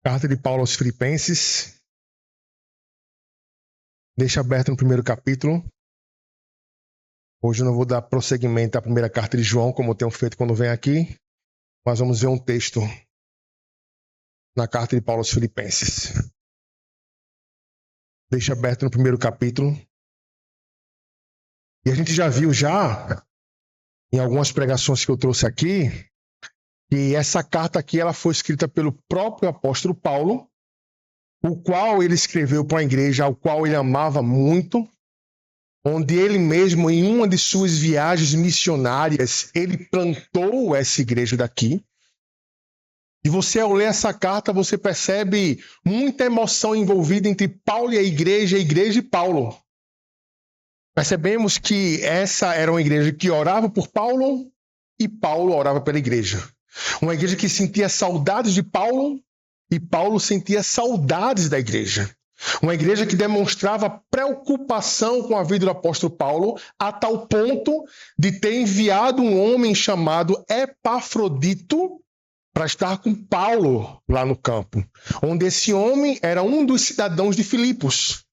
Carta de Paulo aos Filipenses. Deixa aberto no primeiro capítulo. Hoje eu não vou dar prosseguimento à primeira carta de João, como eu tenho feito quando venho aqui, mas vamos ver um texto na carta de Paulo aos Filipenses. Deixa aberto no primeiro capítulo. E a gente já viu em algumas pregações que eu trouxe aqui, que essa carta aqui ela foi escrita pelo próprio apóstolo Paulo, o qual ele escreveu para uma igreja ao qual ele amava muito, onde ele mesmo, em uma de suas viagens missionárias, ele plantou essa igreja daqui. E você, ao ler essa carta, você percebe muita emoção envolvida entre Paulo e a igreja e Paulo. Percebemos que essa era uma igreja que orava por Paulo e Paulo orava pela igreja. Uma igreja que sentia saudades de Paulo e Paulo sentia saudades da igreja. Uma igreja que demonstrava preocupação com a vida do apóstolo Paulo, a tal ponto de ter enviado um homem chamado Epafrodito para estar com Paulo lá no campo, onde esse homem era um dos cidadãos de Filipos.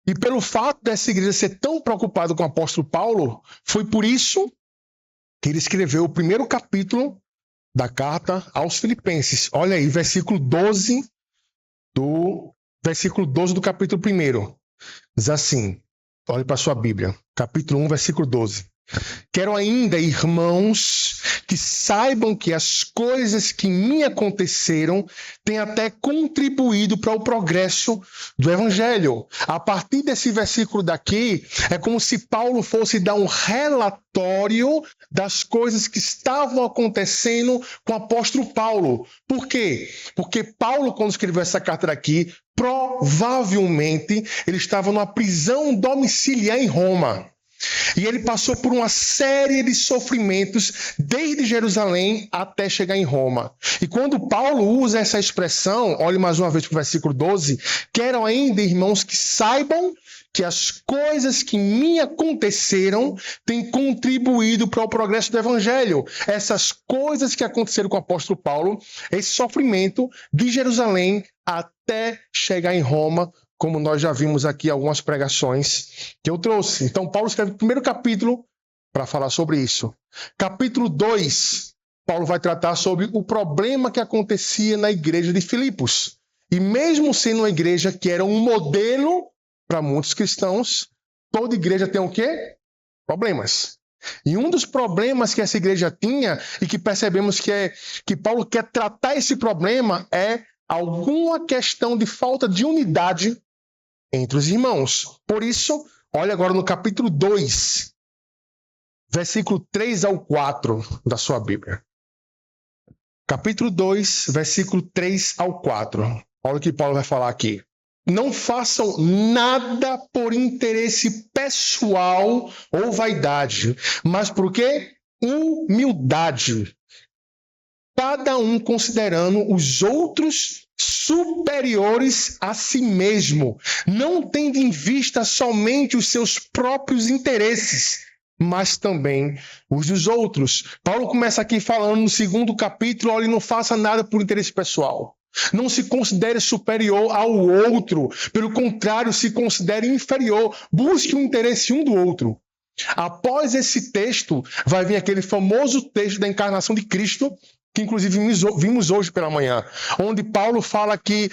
E pelo fato dessa igreja ser tão preocupada com o apóstolo Paulo, foi por isso que ele escreveu o primeiro capítulo da carta aos Filipenses. Olha aí, versículo 12 do capítulo 1. Diz assim, olhe para a sua Bíblia, capítulo 1, versículo 12. Quero ainda, irmãos, que saibam que as coisas que me aconteceram têm até contribuído para o progresso do Evangelho. A partir desse versículo daqui, é como se Paulo fosse dar um relatório das coisas que estavam acontecendo com o apóstolo Paulo. Por quê? Porque Paulo, quando escreveu essa carta daqui, provavelmente ele estava numa prisão domiciliar em Roma. E ele passou por uma série de sofrimentos desde Jerusalém até chegar em Roma. E quando Paulo usa essa expressão, olhe mais uma vez para o versículo 12, quero ainda, irmãos, que saibam que as coisas que me aconteceram têm contribuído para o progresso do Evangelho. Essas coisas que aconteceram com o apóstolo Paulo, esse sofrimento de Jerusalém até chegar em Roma, como nós já vimos aqui algumas pregações que eu trouxe. Então, Paulo escreve o primeiro capítulo para falar sobre isso. Capítulo 2, Paulo vai tratar sobre o problema que acontecia na igreja de Filipos. E mesmo sendo uma igreja que era um modelo para muitos cristãos, toda igreja tem o quê? Problemas. E um dos problemas que essa igreja tinha, e que percebemos que Paulo quer tratar esse problema, é alguma questão de falta de unidade entre os irmãos. Por isso, olha agora no capítulo 2, versículo 3 ao 4 da sua Bíblia. Capítulo 2, versículo 3 ao 4. Olha o que Paulo vai falar aqui. Não façam nada por interesse pessoal ou vaidade, mas por quê? Humildade. Cada um considerando os outros superiores a si mesmo, não tendo em vista somente os seus próprios interesses, mas também os dos outros. Paulo começa aqui falando no segundo capítulo, olha, não faça nada por interesse pessoal. Não se considere superior ao outro, pelo contrário, se considere inferior. Busque o interesse um do outro. Após esse texto, vai vir aquele famoso texto da encarnação de Cristo, que inclusive vimos hoje pela manhã, onde Paulo fala que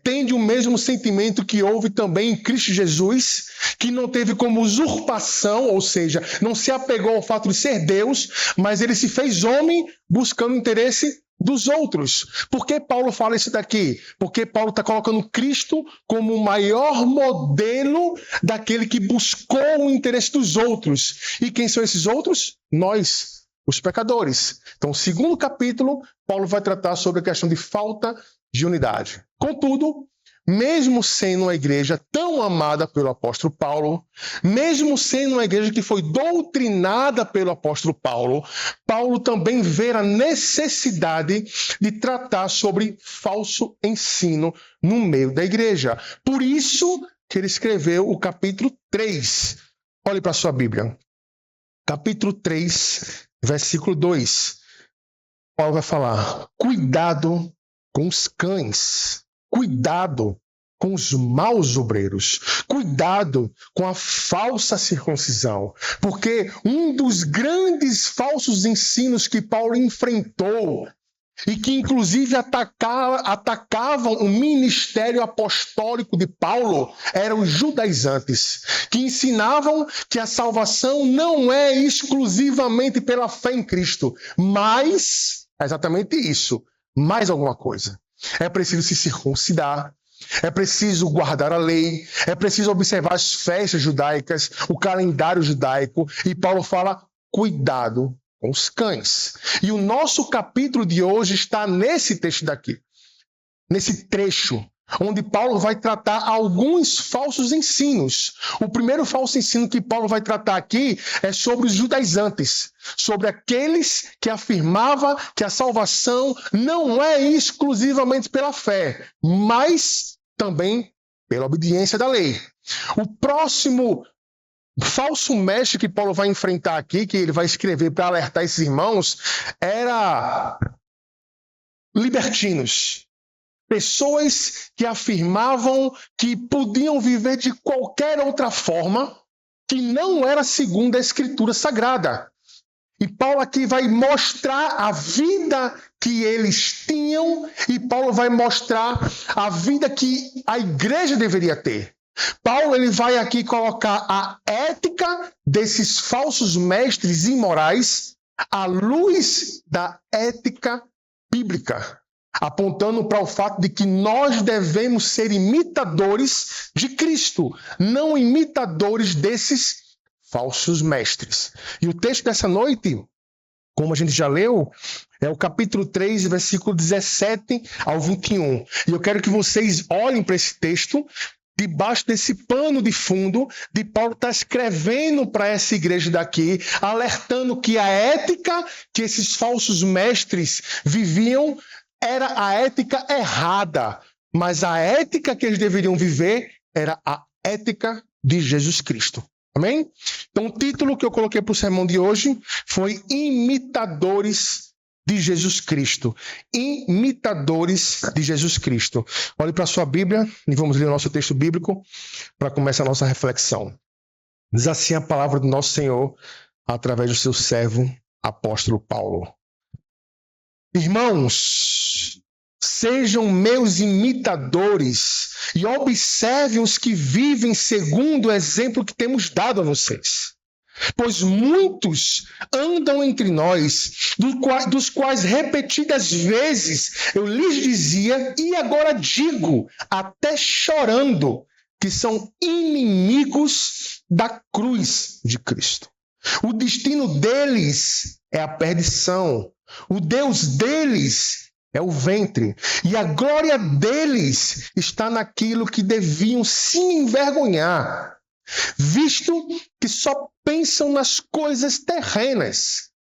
tende o mesmo sentimento que houve também em Cristo Jesus, que não teve como usurpação, ou seja, não se apegou ao fato de ser Deus, mas ele se fez homem buscando o interesse dos outros. Por que Paulo fala isso daqui? Porque Paulo está colocando Cristo como o maior modelo daquele que buscou o interesse dos outros. E quem são esses outros? Nós, os pecadores. Então, no segundo capítulo, Paulo vai tratar sobre a questão de falta de unidade. Contudo, mesmo sendo uma igreja tão amada pelo apóstolo Paulo, mesmo sendo uma igreja que foi doutrinada pelo apóstolo Paulo, Paulo também vê a necessidade de tratar sobre falso ensino no meio da igreja. Por isso que ele escreveu o capítulo 3. Olhe para a sua Bíblia. Capítulo 3, versículo 2. Paulo vai falar: cuidado com os cães. Cuidado com os maus obreiros. Cuidado com a falsa circuncisão. Porque um dos grandes falsos ensinos que Paulo enfrentou e que inclusive atacavam o ministério apostólico de Paulo eram os judaizantes, que ensinavam que a salvação não é exclusivamente pela fé em Cristo, mas é exatamente isso, mais alguma coisa. É preciso se circuncidar, é preciso guardar a lei, é preciso observar as festas judaicas, o calendário judaico, e Paulo fala, cuidado com os cães. E o nosso capítulo de hoje está nesse texto daqui, nesse trecho, onde Paulo vai tratar alguns falsos ensinos. O primeiro falso ensino que Paulo vai tratar aqui é sobre os judaizantes, sobre aqueles que afirmavam que a salvação não é exclusivamente pela fé, mas também pela obediência da lei. O próximo falso mestre que Paulo vai enfrentar aqui, que ele vai escrever para alertar esses irmãos, era libertinos. Pessoas que afirmavam que podiam viver de qualquer outra forma que não era segundo a Escritura Sagrada. E Paulo aqui vai mostrar a vida que eles tinham e Paulo vai mostrar a vida que a igreja deveria ter. Paulo ele vai aqui colocar a ética desses falsos mestres imorais à luz da ética bíblica, apontando para o fato de que nós devemos ser imitadores de Cristo, não imitadores desses falsos mestres. E o texto dessa noite, como a gente já leu, é o capítulo 3, versículo 17 ao 21. E eu quero que vocês olhem para esse texto debaixo desse pano de fundo de Paulo estar escrevendo para essa igreja daqui, alertando que a ética que esses falsos mestres viviam era a ética errada, mas a ética que eles deveriam viver era a ética de Jesus Cristo. Amém? Então, o título que eu coloquei para o sermão de hoje foi Imitadores de Jesus Cristo. Imitadores de Jesus Cristo. Olhe para a sua Bíblia e vamos ler o nosso texto bíblico para começar a nossa reflexão. Diz assim a palavra do nosso Senhor através do seu servo, apóstolo Paulo. Irmãos, sejam meus imitadores e observem os que vivem segundo o exemplo que temos dado a vocês. Pois muitos andam entre nós, dos quais repetidas vezes eu lhes dizia, e agora digo, até chorando, que são inimigos da cruz de Cristo. O destino deles é a perdição. O Deus deles é o ventre. E a glória deles está naquilo que deviam se envergonhar, visto que só pensam nas coisas terrenas,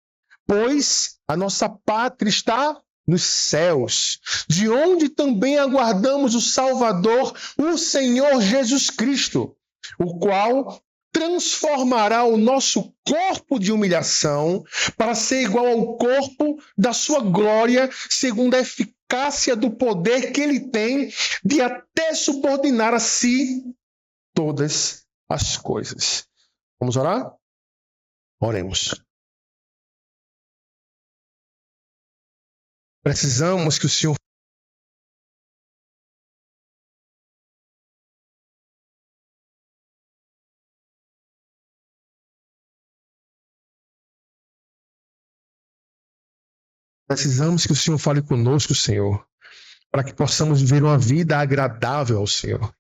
pois a nossa pátria está nos céus, de onde também aguardamos o Salvador, o Senhor Jesus Cristo, o qual transformará o nosso corpo de humilhação para ser igual ao corpo da sua glória, segundo a eficácia do poder que ele tem de até subordinar a si todas as coisas. Vamos orar? Oremos. Precisamos que o Senhor fale conosco, Senhor, para que possamos viver uma vida agradável ao Senhor.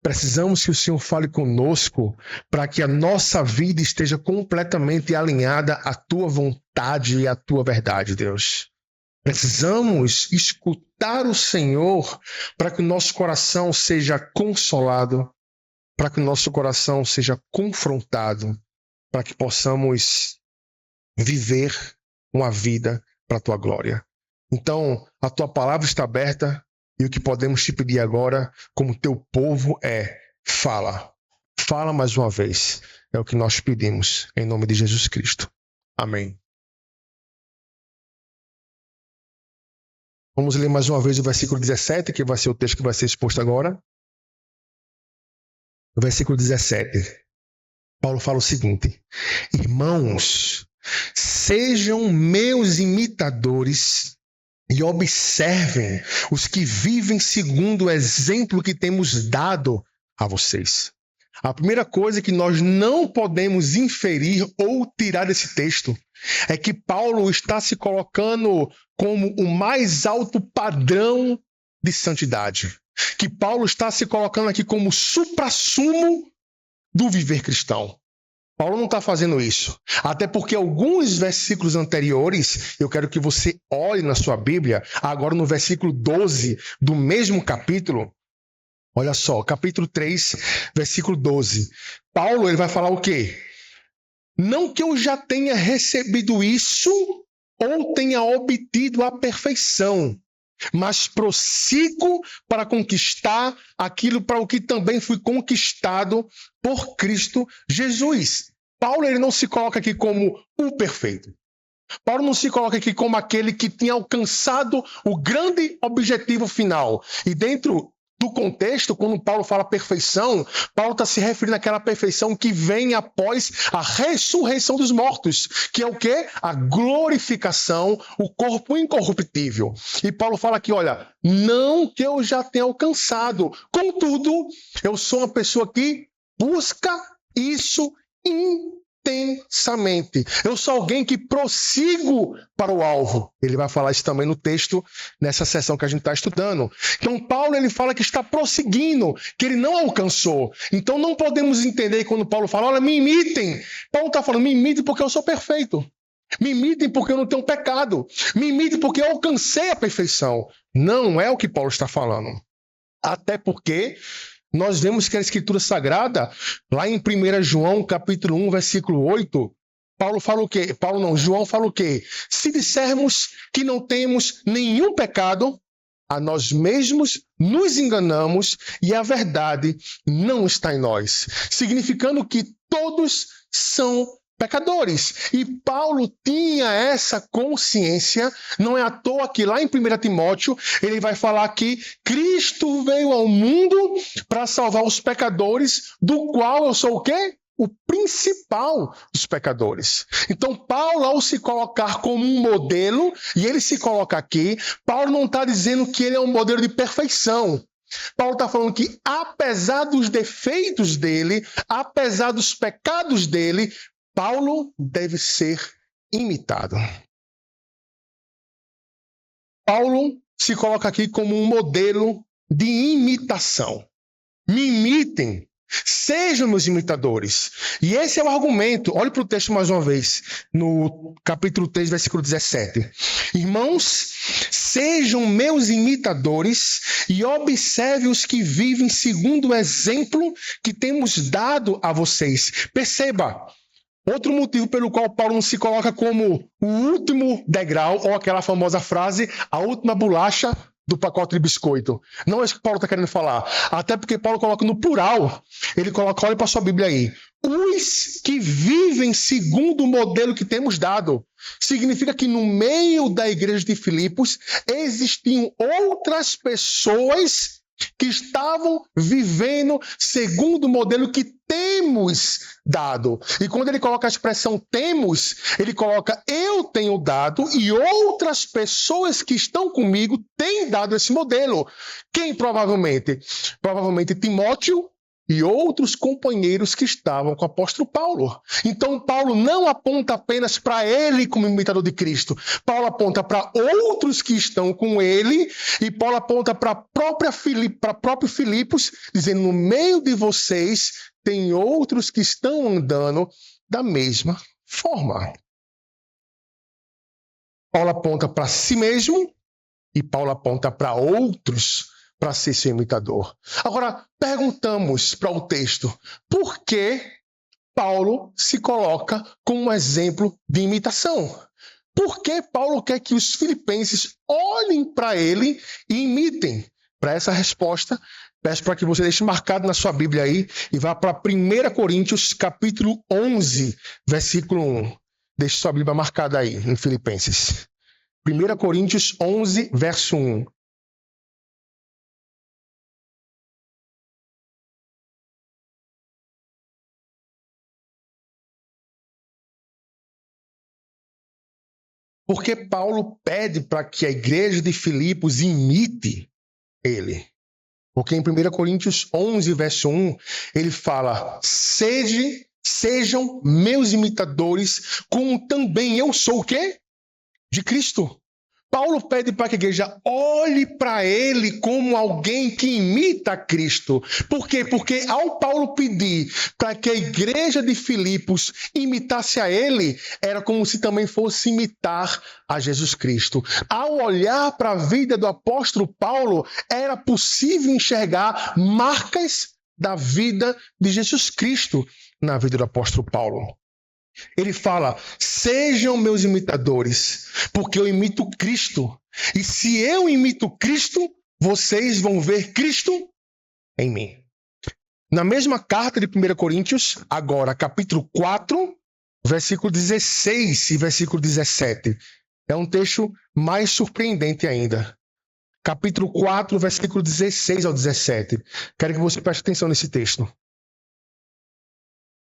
Precisamos que o Senhor fale conosco para que a nossa vida esteja completamente alinhada à Tua vontade e à Tua verdade, Deus. Precisamos escutar o Senhor para que o nosso coração seja consolado, para que o nosso coração seja confrontado, para que possamos viver uma vida para a Tua glória. Então, a Tua palavra está aberta. E o que podemos te pedir agora, como teu povo, é fala. Fala mais uma vez. É o que nós pedimos, em nome de Jesus Cristo. Amém. Vamos ler mais uma vez o versículo 17, que vai ser o texto que vai ser exposto agora. O versículo 17. Paulo fala o seguinte: irmãos, sejam meus imitadores e observem os que vivem segundo o exemplo que temos dado a vocês. A primeira coisa que nós não podemos inferir ou tirar desse texto é que Paulo está se colocando como o mais alto padrão de santidade. Que Paulo está se colocando aqui como o suprassumo do viver cristão. Paulo não está fazendo isso. Até porque alguns versículos anteriores, eu quero que você olhe na sua Bíblia, agora no versículo 12 do mesmo capítulo. Olha só, capítulo 3, versículo 12. Paulo, ele vai falar o quê? Não que eu já tenha recebido isso ou tenha obtido a perfeição, mas prossigo para conquistar aquilo para o que também fui conquistado por Cristo Jesus. Paulo, ele não se coloca aqui como o perfeito. Paulo não se coloca aqui como aquele que tinha alcançado o grande objetivo final. E dentro do contexto, quando Paulo fala perfeição, Paulo está se referindo àquela perfeição que vem após a ressurreição dos mortos, que é o quê? A glorificação, o corpo incorruptível. E Paulo fala aqui, olha, não que eu já tenha alcançado, contudo, eu sou uma pessoa que busca isso intensamente. Eu sou alguém que prossigo para o alvo. Ele vai falar isso também no texto, nessa sessão que a gente está estudando. Então, Paulo, ele fala que está prosseguindo, que ele não alcançou. Então, não podemos entender quando Paulo fala, olha, me imitem. Paulo está falando, me imitem porque eu sou perfeito. Me imitem porque eu não tenho pecado. Me imitem porque eu alcancei a perfeição. Não é o que Paulo está falando. Até porque nós vemos que a Escritura Sagrada, lá em 1 João, capítulo 1, versículo 8, Paulo fala o quê? João fala o quê? Se dissermos que não temos nenhum pecado, a nós mesmos nos enganamos e a verdade não está em nós. Significando que todos são pecadores. E Paulo tinha essa consciência, não é à toa que lá em 1 Timóteo, ele vai falar que Cristo veio ao mundo para salvar os pecadores, do qual eu sou o quê? O principal dos pecadores. Então, Paulo, ao se colocar como um modelo, e ele se coloca aqui, Paulo não está dizendo que ele é um modelo de perfeição. Paulo está falando que, apesar dos defeitos dele, apesar dos pecados dele, Paulo deve ser imitado. Paulo se coloca aqui como um modelo de imitação. Me imitem, sejam meus imitadores. E esse é o argumento. Olhe para o texto mais uma vez, no capítulo 3, versículo 17. Irmãos, sejam meus imitadores e observem os que vivem segundo o exemplo que temos dado a vocês. Perceba. Outro motivo pelo qual Paulo não se coloca como o último degrau, ou aquela famosa frase, a última bolacha do pacote de biscoito. Não é isso que Paulo está querendo falar. Até porque Paulo coloca no plural. Ele coloca, olha para sua Bíblia aí, os que vivem segundo o modelo que temos dado. Significa que no meio da igreja de Filipos existiam outras pessoas que estavam vivendo segundo o modelo que temos dado. E quando ele coloca a expressão temos, ele coloca eu tenho dado e outras pessoas que estão comigo têm dado esse modelo. Quem provavelmente? Provavelmente Timóteo e outros companheiros que estavam com o apóstolo Paulo. Então, Paulo não aponta apenas para ele como imitador de Cristo. Paulo aponta para outros que estão com ele e Paulo aponta para próprio Filipos, dizendo, no meio de vocês tem outros que estão andando da mesma forma. Paulo aponta para si mesmo e Paulo aponta para outros para ser seu imitador. Agora, perguntamos para o texto, por que Paulo se coloca como um exemplo de imitação? Por que Paulo quer que os filipenses olhem para ele e imitem? Para essa resposta, peço para que você deixe marcado na sua Bíblia aí e vá para 1 Coríntios, capítulo 11, versículo 1. Deixe sua Bíblia marcada aí, em Filipenses. 1 Coríntios 11, verso 1. Porque Paulo pede para que a igreja de Filipos imite ele. Porque em 1 Coríntios 11, verso 1, ele fala: sejam meus imitadores, como também eu sou o quê? De Cristo. Paulo pede para que a igreja olhe para ele como alguém que imita Cristo. Por quê? Porque ao Paulo pedir para que a igreja de Filipos imitasse a ele, era como se também fosse imitar a Jesus Cristo. Ao olhar para a vida do apóstolo Paulo, era possível enxergar marcas da vida de Jesus Cristo na vida do apóstolo Paulo. Ele fala: sejam meus imitadores, porque eu imito Cristo. E se eu imito Cristo, vocês vão ver Cristo em mim. Na mesma carta de 1 Coríntios, agora capítulo 4, versículo 16 e versículo 17. É um texto mais surpreendente ainda. Capítulo 4, versículo 16 ao 17. Quero que você preste atenção nesse texto.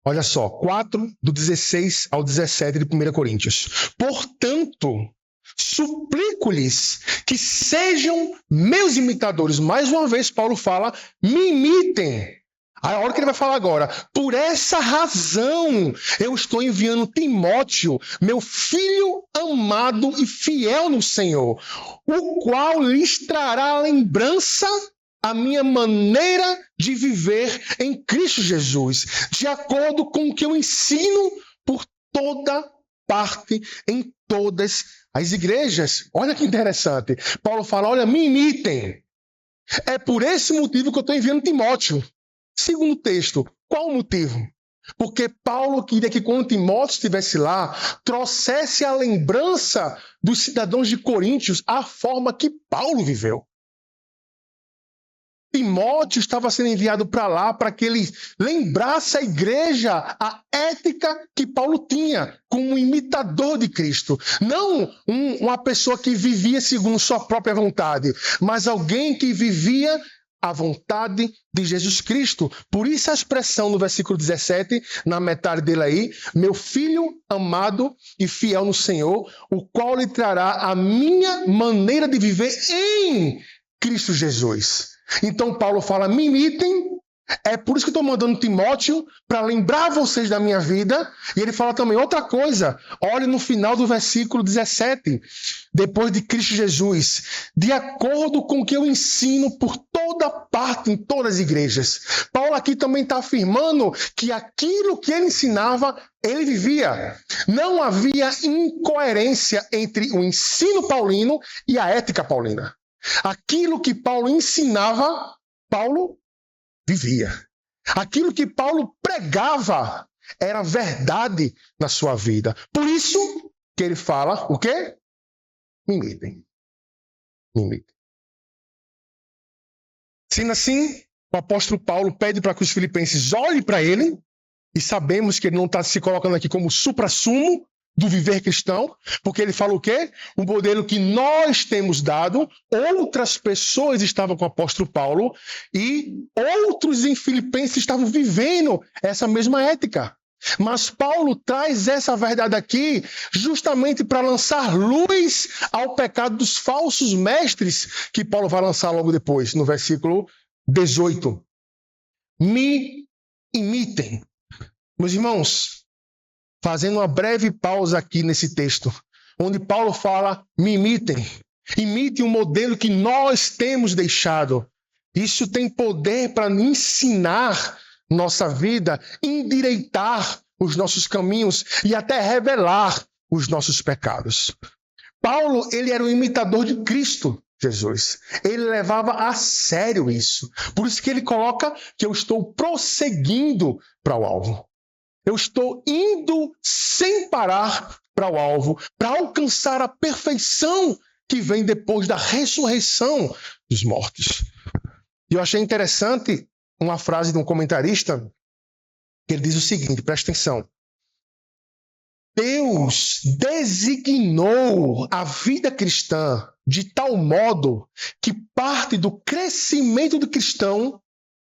Olha só, 4, do 16 ao 17 de 1 Coríntios. Portanto, suplico-lhes que sejam meus imitadores. Mais uma vez, Paulo fala: me imitem. A hora que ele vai falar agora: por essa razão eu estou enviando Timóteo, meu filho amado e fiel no Senhor, o qual lhes trará lembrança a minha maneira de viver em Cristo Jesus, de acordo com o que eu ensino por toda parte, em todas as igrejas. Olha que interessante. Paulo fala: olha, me imitem. É por esse motivo que eu estou enviando Timóteo. Segundo texto, qual o motivo? Porque Paulo queria que quando Timóteo estivesse lá, trouxesse a lembrança dos cidadãos de Coríntios a forma que Paulo viveu. Timóteo estava sendo enviado para lá para que ele lembrasse a igreja a ética que Paulo tinha como imitador de Cristo. Não uma pessoa que vivia segundo sua própria vontade, mas alguém que vivia a vontade de Jesus Cristo. Por isso a expressão no versículo 17, na metade dele aí: meu filho amado e fiel no Senhor, o qual lhe trará a minha maneira de viver em Cristo Jesus. Então Paulo fala: me imitem. É por isso que eu estou mandando Timóteo para lembrar vocês da minha vida. E ele fala também outra coisa. Olhe no final do versículo 17. Depois de Cristo Jesus, de acordo com o que eu ensino por toda parte, em todas as igrejas. Paulo aqui também está afirmando que aquilo que ele ensinava, ele vivia. Não havia incoerência entre o ensino paulino e a ética paulina. Aquilo que Paulo ensinava, Paulo vivia. Aquilo que Paulo pregava era verdade na sua vida. Por isso que ele fala o quê? Me imitem. Me imitem. Sendo assim, o apóstolo Paulo pede para que os filipenses olhem para ele, e sabemos que ele não está se colocando aqui como suprassumo do viver cristão, porque ele fala o quê? O modelo que nós temos dado, outras pessoas estavam com o apóstolo Paulo e outros em Filipenses estavam vivendo essa mesma ética. Mas Paulo traz essa verdade aqui justamente para lançar luz ao pecado dos falsos mestres, que Paulo vai lançar logo depois, no versículo 18. Me imitem. Meus irmãos, fazendo uma breve pausa aqui nesse texto, onde Paulo fala: me imitem. Imitem o modelo que nós temos deixado. Isso tem poder para ensinar nossa vida, endireitar os nossos caminhos e até revelar os nossos pecados. Paulo, ele era um imitador de Cristo Jesus. Ele levava a sério isso. Por isso que ele coloca que eu estou prosseguindo para o alvo. Eu estou indo sem parar para o alvo, para alcançar a perfeição que vem depois da ressurreição dos mortos. E eu achei interessante uma frase de um comentarista, que ele diz o seguinte, presta atenção: Deus designou a vida cristã de tal modo que parte do crescimento do cristão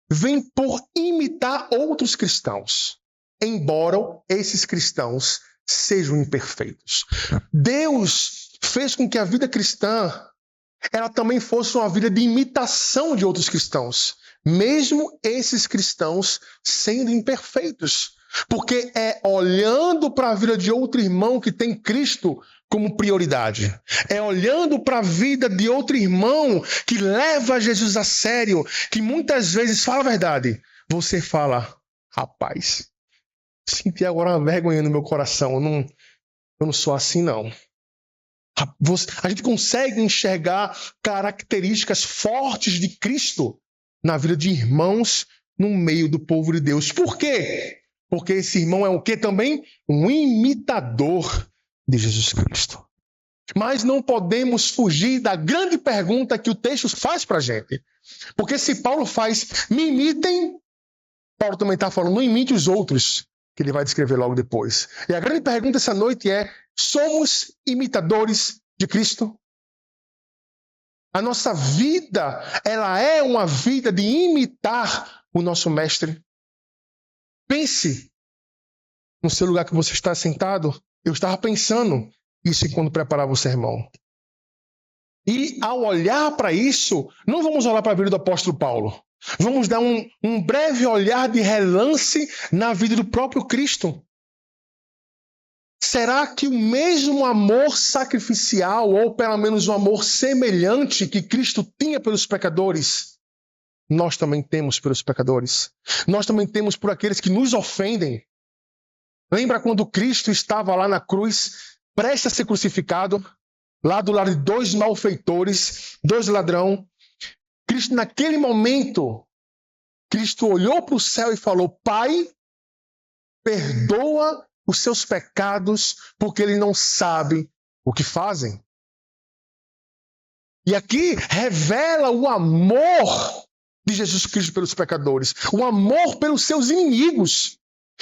vem por imitar outros cristãos, embora esses cristãos sejam imperfeitos. Deus fez com que a vida cristã ela também fosse uma vida de imitação de outros cristãos, mesmo esses cristãos sendo imperfeitos. Porque é olhando para a vida de outro irmão que tem Cristo como prioridade. É olhando para a vida de outro irmão que leva Jesus a sério, que muitas vezes fala a verdade. Você fala, rapaz, senti agora uma vergonha no meu coração. Eu não sou assim, não. A gente consegue enxergar características fortes de Cristo na vida de irmãos no meio do povo de Deus. Por quê? Porque esse irmão é o quê também? Um imitador de Jesus Cristo. Mas não podemos fugir da grande pergunta que o texto faz para a gente. Porque se Paulo faz, me imitem, Paulo também está falando, não imite os outros, que ele vai descrever logo depois. E a grande pergunta essa noite é, somos imitadores de Cristo? A nossa vida, ela é uma vida de imitar o nosso mestre. Pense no seu lugar que você está sentado. Eu estava pensando isso enquanto preparava o sermão. E ao olhar para isso, não vamos olhar para a vida do apóstolo Paulo. Vamos dar um breve olhar de relance na vida do próprio Cristo. Será que o mesmo amor sacrificial, ou pelo menos um amor semelhante que Cristo tinha pelos pecadores, nós também temos pelos pecadores? Nós também temos por aqueles que nos ofendem. Lembra quando Cristo estava lá na cruz, prestes a ser crucificado, lá do lado de dois malfeitores, dois ladrões? Cristo, naquele momento, Cristo olhou para o céu e falou, Pai, perdoa os seus pecados, porque eles não sabem o que fazem. E aqui revela o amor de Jesus Cristo pelos pecadores, o amor pelos seus inimigos.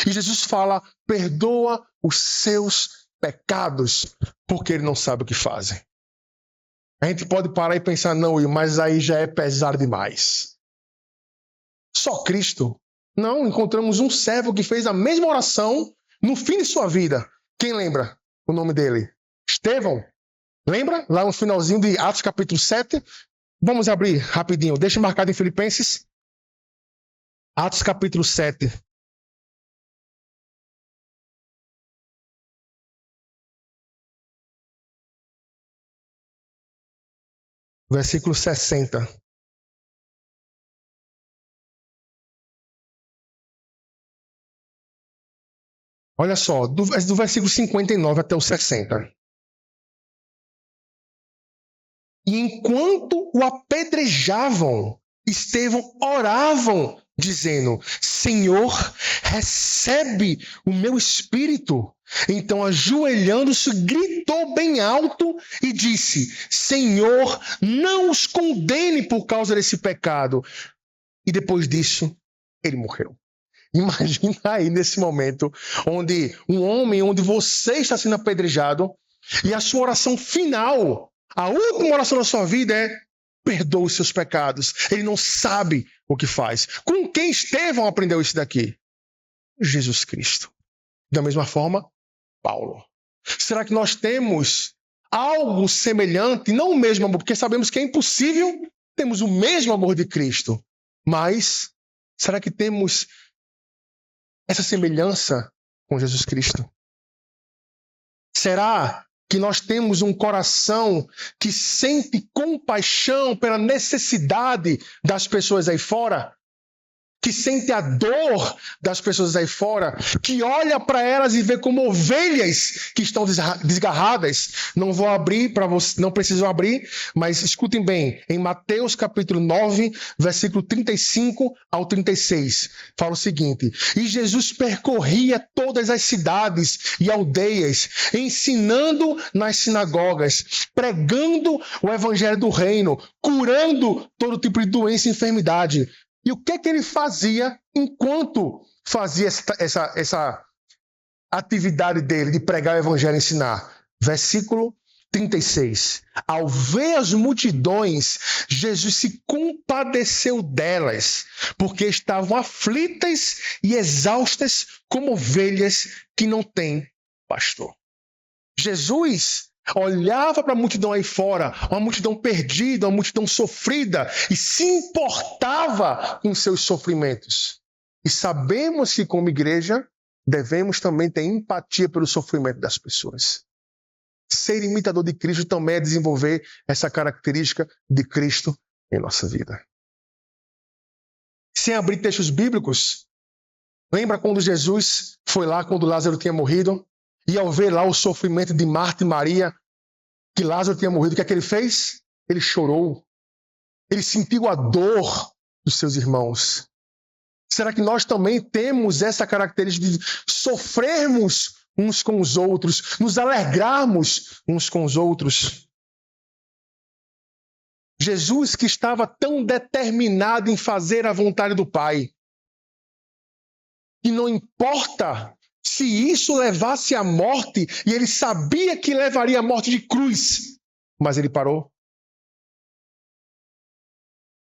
E Jesus fala, perdoa os seus pecados, porque ele não sabe o que fazem. A gente pode parar e pensar, não, mas aí já é pesado demais. Só Cristo? Não, encontramos um servo que fez a mesma oração no fim de sua vida. Quem lembra o nome dele? Estevão. Lembra? Lá no finalzinho de Atos capítulo 7. Vamos abrir rapidinho. Deixa marcado em Filipenses. Atos capítulo 7. Versículo 60. Olha só, do versículo 59 até o 60. E enquanto o apedrejavam, Estevão oravam, dizendo, Senhor, recebe o meu espírito. Então, ajoelhando-se, gritou bem alto e disse, Senhor, não os condene por causa desse pecado. E depois disso, ele morreu. Imagina aí nesse momento, onde onde você está sendo apedrejado, e a sua oração final, a última oração da sua vida é, perdoa os seus pecados. Ele não sabe o que faz. Com quem Estevão aprendeu isso daqui? Jesus Cristo. Da mesma forma, Paulo. Será que nós temos algo semelhante, não o mesmo amor, porque sabemos que é impossível, temos o mesmo amor de Cristo, mas será que temos essa semelhança com Jesus Cristo? Será que nós temos um coração que sente compaixão pela necessidade das pessoas aí fora? Que sente a dor das pessoas aí fora? Que olha para elas e vê como ovelhas que estão desgarradas? Não vou abrir para vocês, não preciso abrir, mas escutem bem. Em Mateus capítulo 9, versículo 35 ao 36, fala o seguinte: E Jesus percorria todas as cidades e aldeias, ensinando nas sinagogas, pregando o evangelho do reino, curando todo tipo de doença e enfermidade. E o que ele fazia enquanto fazia atividade dele de pregar o evangelho e ensinar? Versículo 36. Ao ver as multidões, Jesus se compadeceu delas, porque estavam aflitas e exaustas como ovelhas que não têm pastor. Jesus olhava para a multidão aí fora, uma multidão perdida, uma multidão sofrida, e se importava com seus sofrimentos. E sabemos que, como igreja, devemos também ter empatia pelo sofrimento das pessoas. Ser imitador de Cristo também é desenvolver essa característica de Cristo em nossa vida. Sem abrir textos bíblicos, lembra quando Jesus foi lá, quando Lázaro tinha morrido? E ao ver lá o sofrimento de Marta e Maria, que Lázaro tinha morrido, o que é que ele fez? Ele chorou. Ele sentiu a dor dos seus irmãos. Será que nós também temos essa característica de sofrermos uns com os outros, nos alegrarmos uns com os outros? Jesus, que estava tão determinado em fazer a vontade do Pai, que não importa se isso levasse à morte, e ele sabia que levaria à morte de cruz, mas ele parou.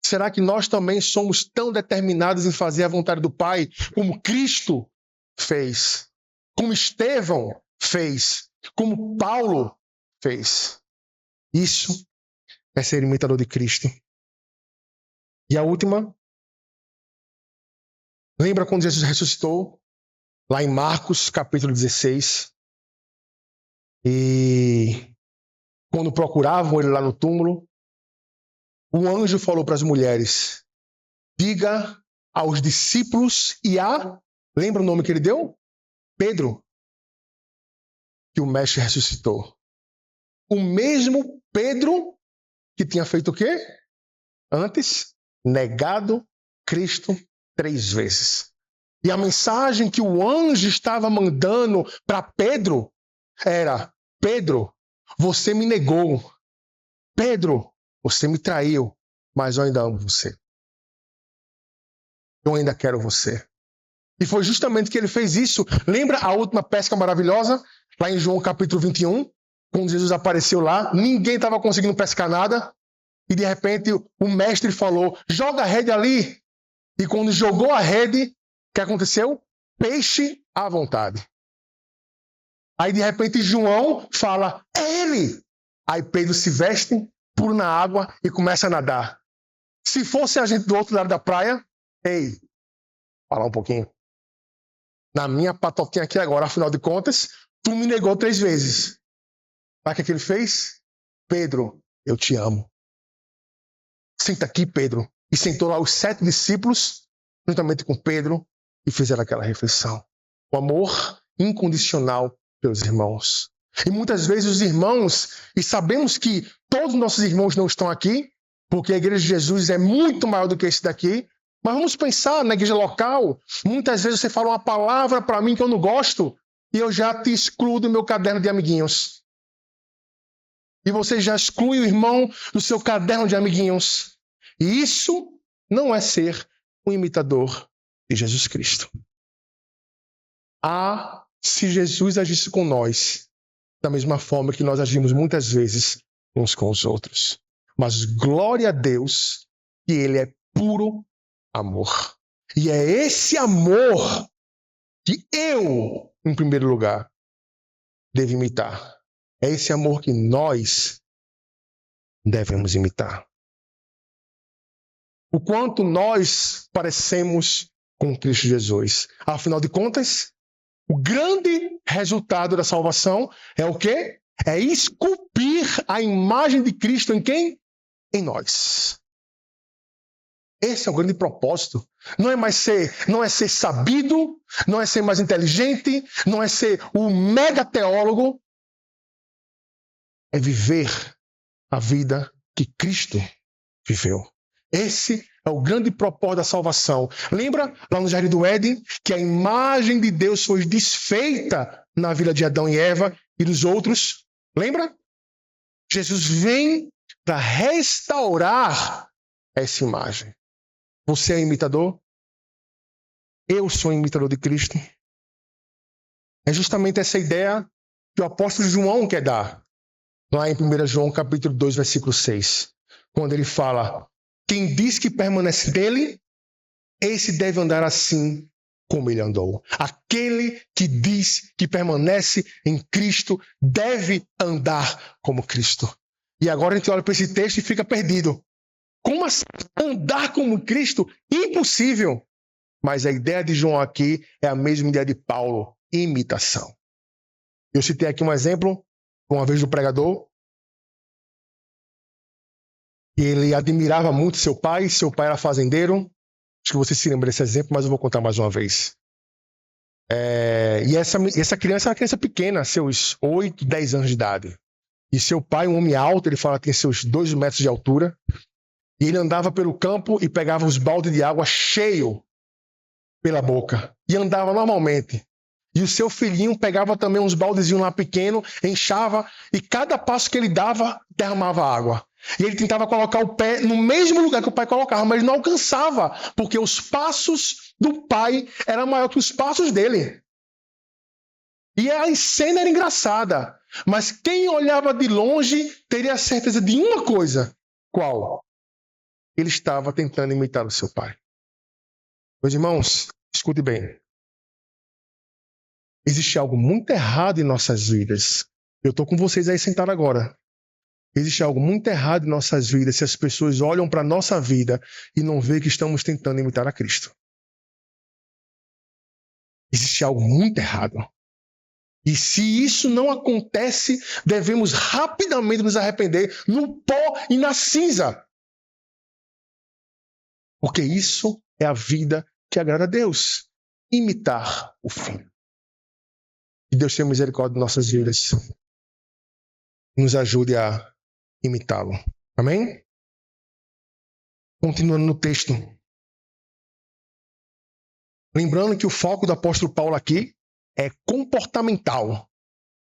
Será que nós também somos tão determinados em fazer a vontade do Pai, como Cristo fez, como Estevão fez, como Paulo fez? Isso é ser imitador de Cristo. E a última, lembra quando Jesus ressuscitou? Lá em Marcos, capítulo 16. E quando procuravam ele lá no túmulo, o anjo falou para as mulheres: diga aos discípulos e lembra o nome que ele deu? Pedro, que o mestre ressuscitou. O mesmo Pedro que tinha feito o quê? Antes, negado Cristo 3 vezes. E a mensagem que o anjo estava mandando para Pedro era: Pedro, você me negou. Pedro, você me traiu, mas eu ainda amo você. Eu ainda quero você. E foi justamente que ele fez isso. Lembra a última pesca maravilhosa? Lá em João capítulo 21, quando Jesus apareceu lá, ninguém estava conseguindo pescar nada. E de repente o mestre falou: joga a rede ali. E quando jogou a rede, o que aconteceu? Peixe à vontade. Aí de repente João fala: é ele. Aí Pedro se veste, pula na água e começa a nadar. Se fosse a gente do outro lado da praia, ei, falar um pouquinho. Na minha patoquinha aqui agora, afinal de contas, tu me negou 3 vezes. Sabe o que ele fez? Pedro, eu te amo. Senta aqui, Pedro. E sentou lá os 7 discípulos, juntamente com Pedro, e fizeram aquela reflexão. O amor incondicional pelos irmãos. E muitas vezes os irmãos, e sabemos que todos os nossos irmãos não estão aqui, porque a igreja de Jesus é muito maior do que esse daqui, mas vamos pensar na igreja local. Muitas vezes você fala uma palavra para mim que eu não gosto, e eu já te excluo do meu caderno de amiguinhos. E você já exclui o irmão do seu caderno de amiguinhos. E isso não é ser um imitador de Jesus Cristo. Se Jesus agisse com nós, da mesma forma que nós agimos muitas vezes uns com os outros. Mas glória a Deus que Ele é puro amor. E é esse amor que eu, em primeiro lugar, devo imitar. É esse amor que nós devemos imitar. O quanto nós parecemos com Cristo Jesus. Afinal de contas, o grande resultado da salvação é o quê? É esculpir a imagem de Cristo em quem? Em nós. Esse é o grande propósito. Não é ser sabido, não é ser mais inteligente, não é ser o mega teólogo. É viver a vida que Cristo viveu. Esse é o grande propósito da salvação. Lembra lá no Jardim do Éden que a imagem de Deus foi desfeita na vida de Adão e Eva e dos outros? Lembra? Jesus vem para restaurar essa imagem. Você é imitador? Eu sou imitador de Cristo. É justamente essa ideia que o apóstolo João quer dar. Lá em 1 João capítulo 2, versículo 6. Quando ele fala, quem diz que permanece nele, esse deve andar assim como ele andou. Aquele que diz que permanece em Cristo deve andar como Cristo. E agora a gente olha para esse texto e fica perdido. Como assim? Andar como Cristo? Impossível. Mas a ideia de João aqui é a mesma ideia de Paulo, imitação. Eu citei aqui um exemplo, uma vez do pregador. Ele admirava muito seu pai era fazendeiro. Acho que você se lembra desse exemplo, mas eu vou contar mais uma vez. E essa criança é uma criança pequena, seus 8, 10 anos de idade. E seu pai, um homem alto, ele fala que tem seus 2 metros de altura. E ele andava pelo campo e pegava os baldes de água cheio pela boca. E andava normalmente. E o seu filhinho pegava também uns baldezinhos lá pequeno, enchava, e cada passo que ele dava, derramava água. E ele tentava colocar o pé no mesmo lugar que o pai colocava, mas não alcançava, porque os passos do pai eram maiores que os passos dele. E a cena era engraçada, mas quem olhava de longe teria certeza de uma coisa. Qual? Ele estava tentando imitar o seu pai. Meus irmãos, escute bem. Existe algo muito errado em nossas vidas. Eu estou com vocês aí sentado agora. Existe algo muito errado em nossas vidas se as pessoas olham para a nossa vida e não veem que estamos tentando imitar a Cristo. Existe algo muito errado. E se isso não acontece, devemos rapidamente nos arrepender no pó e na cinza. Porque isso é a vida que agrada a Deus. Imitar o Filho. Que Deus tenha misericórdia de nossas vidas. Nos ajude a imitá-lo. Amém? Continuando no texto. Lembrando que o foco do apóstolo Paulo aqui é comportamental.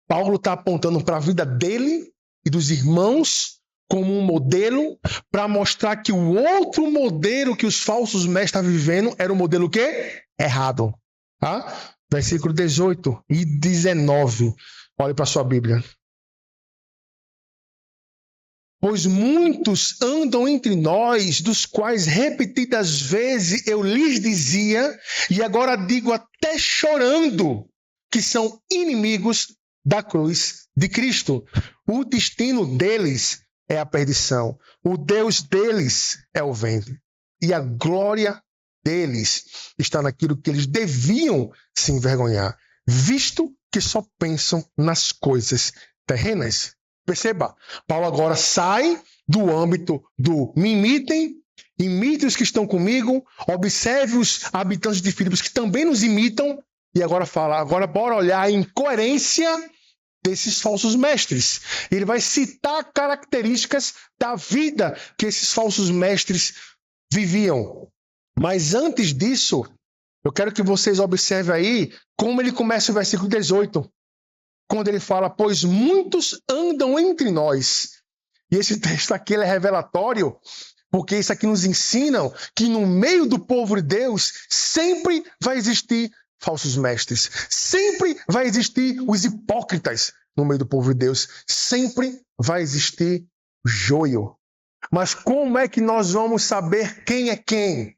Paulo está apontando para a vida dele e dos irmãos como um modelo para mostrar que o outro modelo que os falsos mestres estavam vivendo era o modelo o quê? Errado. Tá? Versículo 18 e 19. Olhe para a sua Bíblia. Pois muitos andam entre nós, dos quais repetidas vezes eu lhes dizia, e agora digo até chorando, que são inimigos da cruz de Cristo. O destino deles é a perdição. O Deus deles é o ventre. E a glória deles está naquilo que eles deviam se envergonhar, visto que só pensam nas coisas terrenas. Perceba, Paulo agora sai do âmbito do me imitem, imitem os que estão comigo, observe os habitantes de Filipos que também nos imitam, e agora fala, agora bora olhar a incoerência desses falsos mestres. Ele vai citar características da vida que esses falsos mestres viviam. Mas antes disso, eu quero que vocês observem aí como ele começa o versículo 18. Quando ele fala, pois muitos andam entre nós. E esse texto aqui é revelatório, porque isso aqui nos ensina que no meio do povo de Deus sempre vai existir falsos mestres. Sempre vai existir os hipócritas no meio do povo de Deus. Sempre vai existir joio. Mas como é que nós vamos saber quem é quem?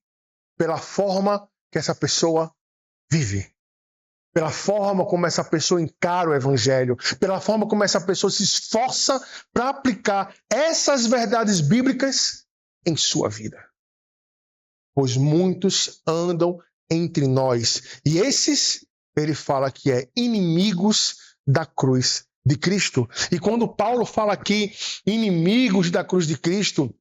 Pela forma que essa pessoa vive. Pela forma como essa pessoa encara o evangelho, pela forma como essa pessoa se esforça para aplicar essas verdades bíblicas em sua vida. Pois muitos andam entre nós. E esses, ele fala que é inimigos da cruz de Cristo. E quando Paulo fala aqui, inimigos da cruz de Cristo,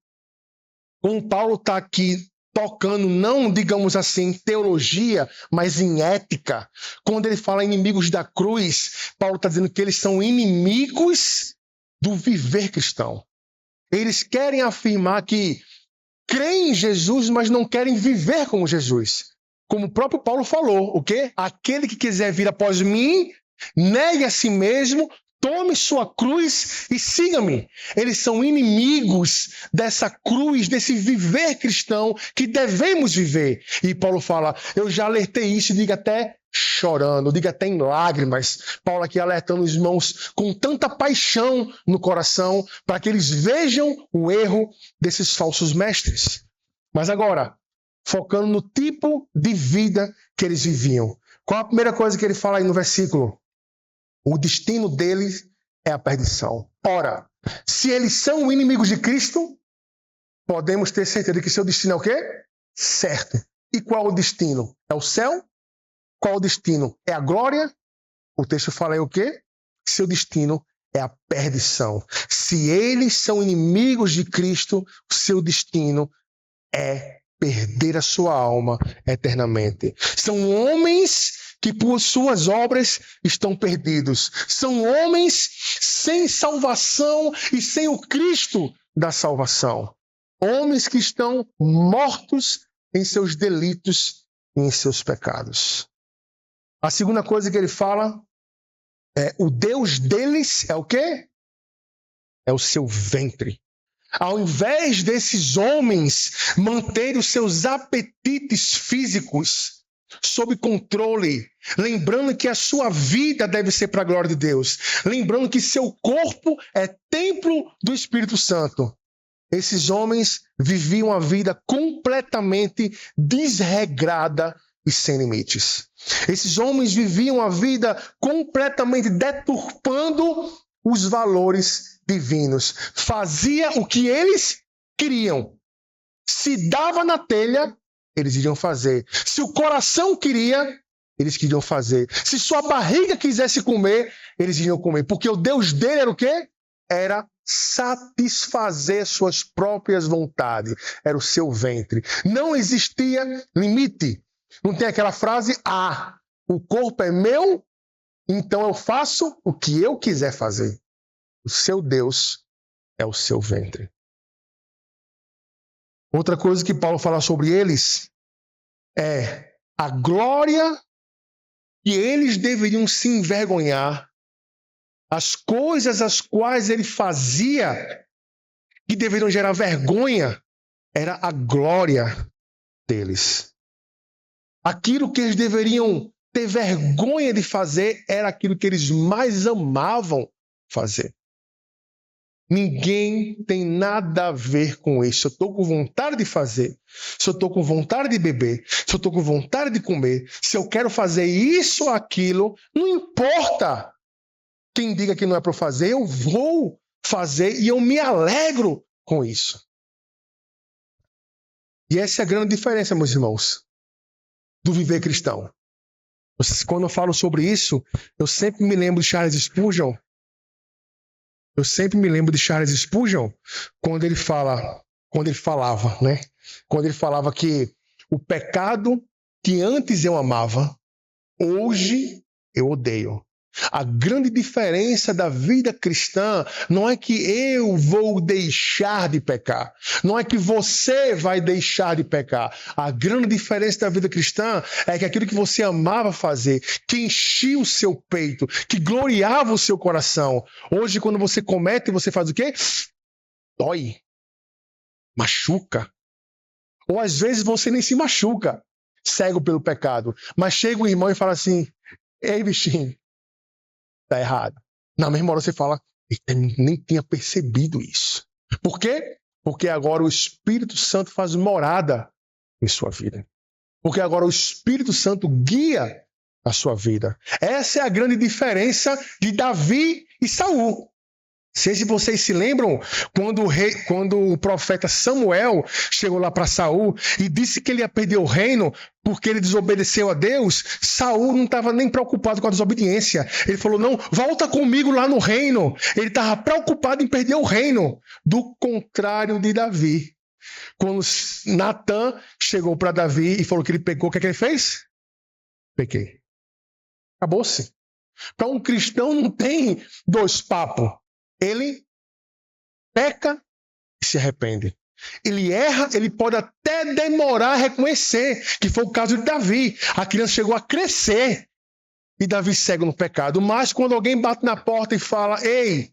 quando Paulo está aqui tocando, não, digamos assim, teologia, mas em ética. Quando ele fala inimigos da cruz, Paulo está dizendo que eles são inimigos do viver cristão. Eles querem afirmar que creem em Jesus, mas não querem viver como Jesus. Como o próprio Paulo falou, o quê? Aquele que quiser vir após mim, negue a si mesmo, tome sua cruz e siga-me. Eles são inimigos dessa cruz, desse viver cristão que devemos viver. E Paulo fala, eu já alertei isso e digo até chorando, diga até em lágrimas. Paulo aqui alertando os irmãos com tanta paixão no coração para que eles vejam o erro desses falsos mestres. Mas agora, focando no tipo de vida que eles viviam. Qual a primeira coisa que ele fala aí no versículo? O destino deles é a perdição. Ora, se eles são inimigos de Cristo, podemos ter certeza que seu destino é o quê? Certo. E qual o destino? É o céu? Qual o destino? É a glória? O texto fala aí o quê? Seu destino é a perdição. Se eles são inimigos de Cristo, seu destino é perder a sua alma eternamente. São homens que por suas obras estão perdidos. São homens sem salvação e sem o Cristo da salvação. Homens que estão mortos em seus delitos e em seus pecados. A segunda coisa que ele fala é o Deus deles é o quê? É o seu ventre. Ao invés desses homens manterem os seus apetites físicos sob controle, lembrando que a sua vida deve ser para a glória de Deus, lembrando que seu corpo é templo do Espírito Santo, esses homens viviam a vida completamente desregrada e sem limites. Esses homens viviam a vida completamente deturpando os valores divinos. Fazia o que eles queriam. Se dava na telha, eles iriam fazer. Se o coração queria, eles queriam fazer. Se sua barriga quisesse comer, eles iriam comer. Porque o Deus dele era o quê? Era satisfazer suas próprias vontades. Era o seu ventre. Não existia limite. Não tem aquela frase, o corpo é meu, então eu faço o que eu quiser fazer. O seu Deus é o seu ventre. Outra coisa que Paulo fala sobre eles é a glória que eles deveriam se envergonhar, as coisas as quais ele fazia que deveriam gerar vergonha, era a glória deles. Aquilo que eles deveriam ter vergonha de fazer era aquilo que eles mais amavam fazer. Ninguém tem nada a ver com isso. Se eu estou com vontade de fazer, se eu estou com vontade de beber, se eu estou com vontade de comer, se eu quero fazer isso ou aquilo, não importa quem diga que não é para fazer, eu vou fazer e eu me alegro com isso. E essa é a grande diferença, meus irmãos, do viver cristão. Quando eu falo sobre isso, eu sempre me lembro de Charles Spurgeon. Quando ele falava que o pecado que antes eu amava, hoje eu odeio. A grande diferença da vida cristã não é que eu vou deixar de pecar. Não é que você vai deixar de pecar. A grande diferença da vida cristã é que aquilo que você amava fazer, que enchia o seu peito, que gloriava o seu coração, hoje quando você comete, você faz o quê? Dói. Machuca. Ou às vezes você nem se machuca, cego pelo pecado. Mas chega um irmão e fala assim, ei bichinho, tá errado. Na mesma hora você fala, nem tinha percebido isso. Por quê? Porque agora o Espírito Santo faz morada em sua vida. Porque agora o Espírito Santo guia a sua vida. Essa é a grande diferença de Davi e Saul. Não sei se vocês se lembram quando o profeta Samuel chegou lá para Saul e disse que ele ia perder o reino porque ele desobedeceu a Deus. Saul não estava nem preocupado com a desobediência. Ele falou, não, volta comigo lá no reino. Ele estava preocupado em perder o reino. Do contrário de Davi. Quando Natan chegou para Davi e falou que ele pecou, o que é que ele fez? Pequei. Acabou-se. Para um cristão não tem dois papos. Ele peca e se arrepende. Ele erra, ele pode até demorar a reconhecer, que foi o caso de Davi. A criança chegou a crescer e Davi segue no pecado. Mas quando alguém bate na porta e fala, ei,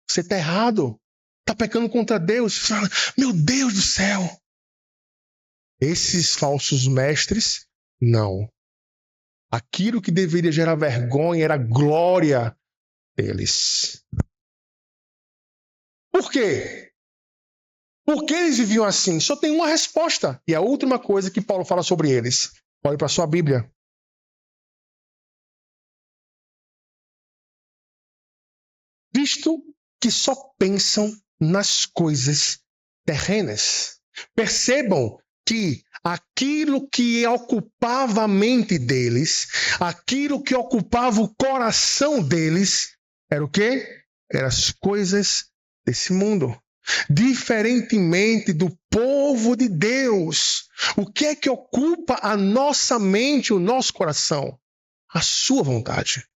você está errado, está pecando contra Deus, você fala, meu Deus do céu. Esses falsos mestres, não. Aquilo que deveria gerar vergonha era a glória deles. Por quê? Por que eles viviam assim? Só tem uma resposta. E a última coisa que Paulo fala sobre eles. Olhe para a sua Bíblia. Visto que só pensam nas coisas terrenas. Percebam que aquilo que ocupava a mente deles, aquilo que ocupava o coração deles, era o quê? Eram as coisas desse mundo. Diferentemente do povo de Deus, o que é que ocupa a nossa mente, o nosso coração? A sua vontade.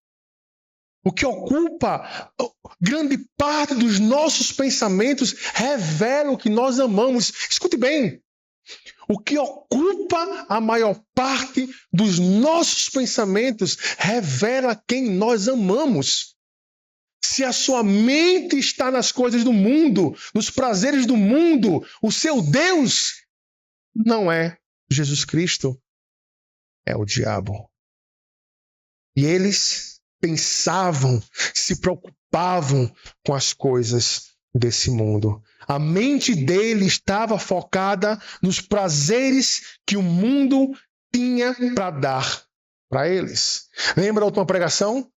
O que ocupa grande parte dos nossos pensamentos revela o que nós amamos. Escute bem. O que ocupa a maior parte dos nossos pensamentos revela quem nós amamos. Se a sua mente está nas coisas do mundo, nos prazeres do mundo, o seu Deus não é Jesus Cristo, é o diabo. E eles pensavam, se preocupavam com as coisas desse mundo. A mente dele estava focada nos prazeres que o mundo tinha para dar para eles. Lembra a última pregação